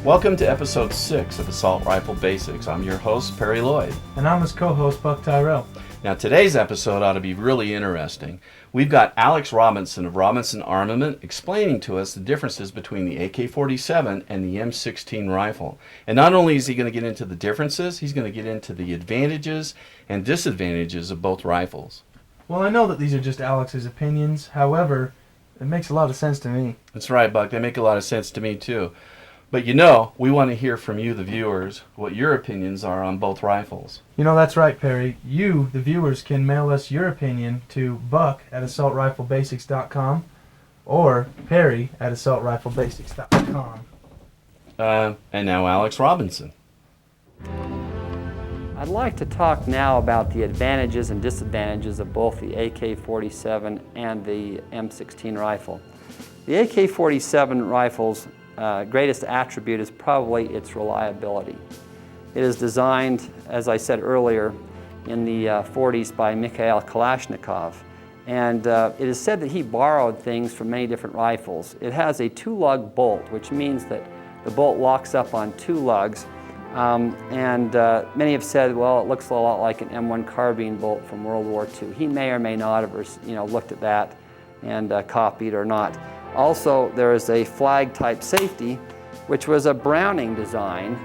Welcome to episode 6 of Assault Rifle Basics. I'm your host, Perry Lloyd. And I'm his co-host, Buck Tyrell. Now today's episode ought to be really interesting. We've got Alex Robinson of Robinson Armament explaining to us the differences between the AK-47 and the M16 rifle. And not only is he going to get into the differences, he's going to get into the advantages and disadvantages of both rifles. Well, I know that these are just Alex's opinions. However, it makes a lot of sense to me. That's right, Buck. They make a lot of sense to me, too. But you know, we want to hear from you, the viewers, what your opinions are on both rifles. You know, that's right, Perry. You, the viewers, can mail us your opinion to Buck at assaultriflebasics.com or Perry at assaultriflebasics.com. And now Alex Robinson. I'd like to talk now about the advantages and disadvantages of both the AK-47 and the M16 rifle. The AK-47 rifle's greatest attribute is probably its reliability. It is designed, as I said earlier, in the 40s by Mikhail Kalashnikov, and it is said that he borrowed things from many different rifles. It has a 2-lug bolt, which means that the bolt locks up on 2 lugs, and many have said, well, it looks a lot like an M1 carbine bolt from World War II. He may or may not have looked at that and copied or not. Also, there is a flag-type safety, which was a Browning design.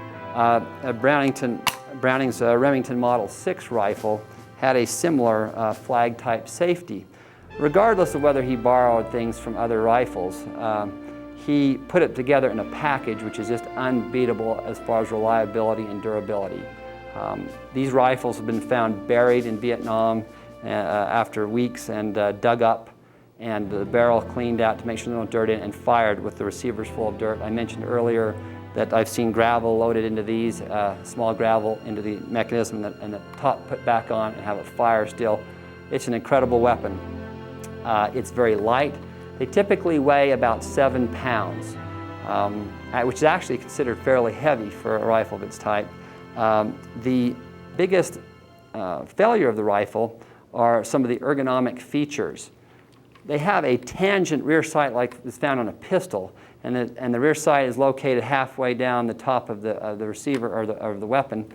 Browning's Remington Model 6 rifle had a similar flag-type safety. Regardless of whether he borrowed things from other rifles, he put it together in a package which is just unbeatable as far as reliability and durability. These rifles have been found buried in Vietnam after weeks and dug up, and the barrel cleaned out to make sure there's no dirt in it, and fired with the receivers full of dirt. I mentioned earlier that I've seen gravel loaded into these, small gravel into the mechanism and the top put back on and have it fire still. It's an incredible weapon. It's very light. They typically weigh about 7 pounds, which is actually considered fairly heavy for a rifle of its type. The biggest failure of the rifle are some of the ergonomic features. They have a tangent rear sight like is found on a pistol, and the rear sight is located halfway down the top of the receiver or the weapon.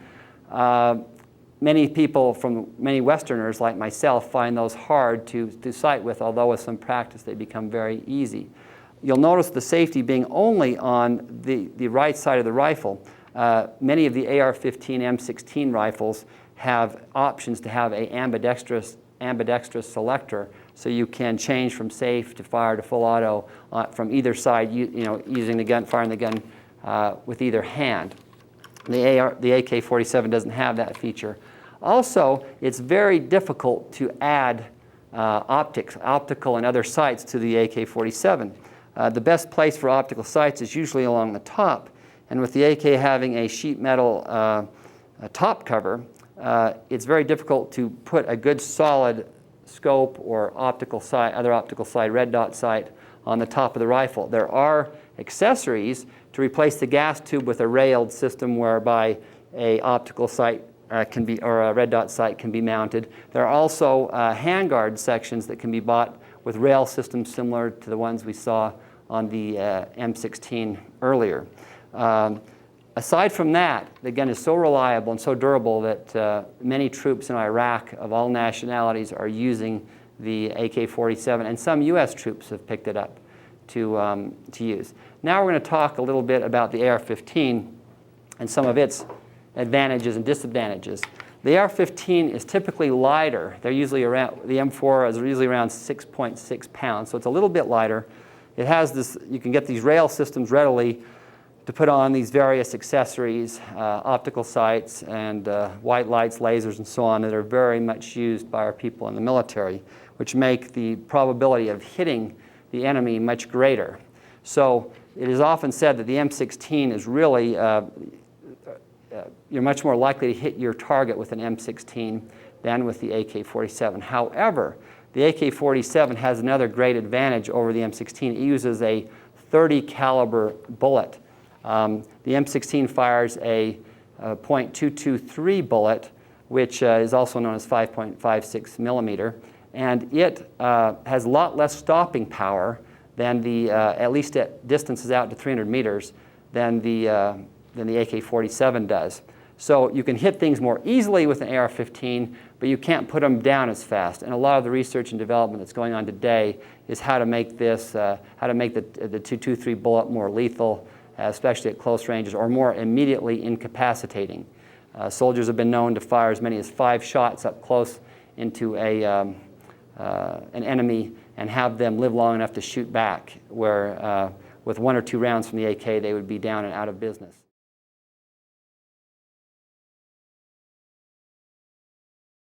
Many people, many Westerners like myself, find those hard to sight with, although with some practice they become very easy. You'll notice the safety being only on the right side of the rifle. Many of the AR-15 M16 rifles have options to have a ambidextrous selector, so you can change from safe to fire to full auto from either side, using the gun, firing the gun with either hand. The AK-47 doesn't have that feature. Also, it's very difficult to add optical and other sights to the AK-47. The best place for optical sights is usually along the top, and with the AK having a sheet metal top cover, it's very difficult to put a good solid scope or other optical sight, red dot sight on the top of the rifle. There are accessories to replace the gas tube with a railed system whereby a optical sight or a red dot sight can be mounted. There are also handguard sections that can be bought with rail systems similar to the ones we saw on the M16 earlier. Aside from that, the gun is so reliable and so durable that many troops in Iraq of all nationalities are using the AK-47, and some U.S. troops have picked it up to use. Now we're going to talk a little bit about the AR-15 and some of its advantages and disadvantages. The AR-15 is typically lighter. They're usually around, the M4 is usually around 6.6 pounds, so it's a little bit lighter. It has this, you can get these rail systems readily to put on these various accessories, optical sights and white lights, lasers, and so on that are very much used by our people in the military, which make the probability of hitting the enemy much greater. So it is often said that the M16 is really, you're much more likely to hit your target with an M16 than with the AK-47. However, the AK-47 has another great advantage over the M16. It uses a .30 caliber bullet. The M16 fires a .223 bullet, which is also known as 5.56 millimeter, and it has a lot less stopping power than the, at least at distances out to 300 meters, than the AK-47 does. So you can hit things more easily with an AR-15, but you can't put them down as fast. And a lot of the research and development that's going on today is how to make this, how to make the .223 bullet more lethal, especially at close ranges, or more immediately incapacitating. Soldiers have been known to fire as many as 5 shots up close into an enemy and have them live long enough to shoot back, where with 1 or 2 rounds from the AK, they would be down and out of business.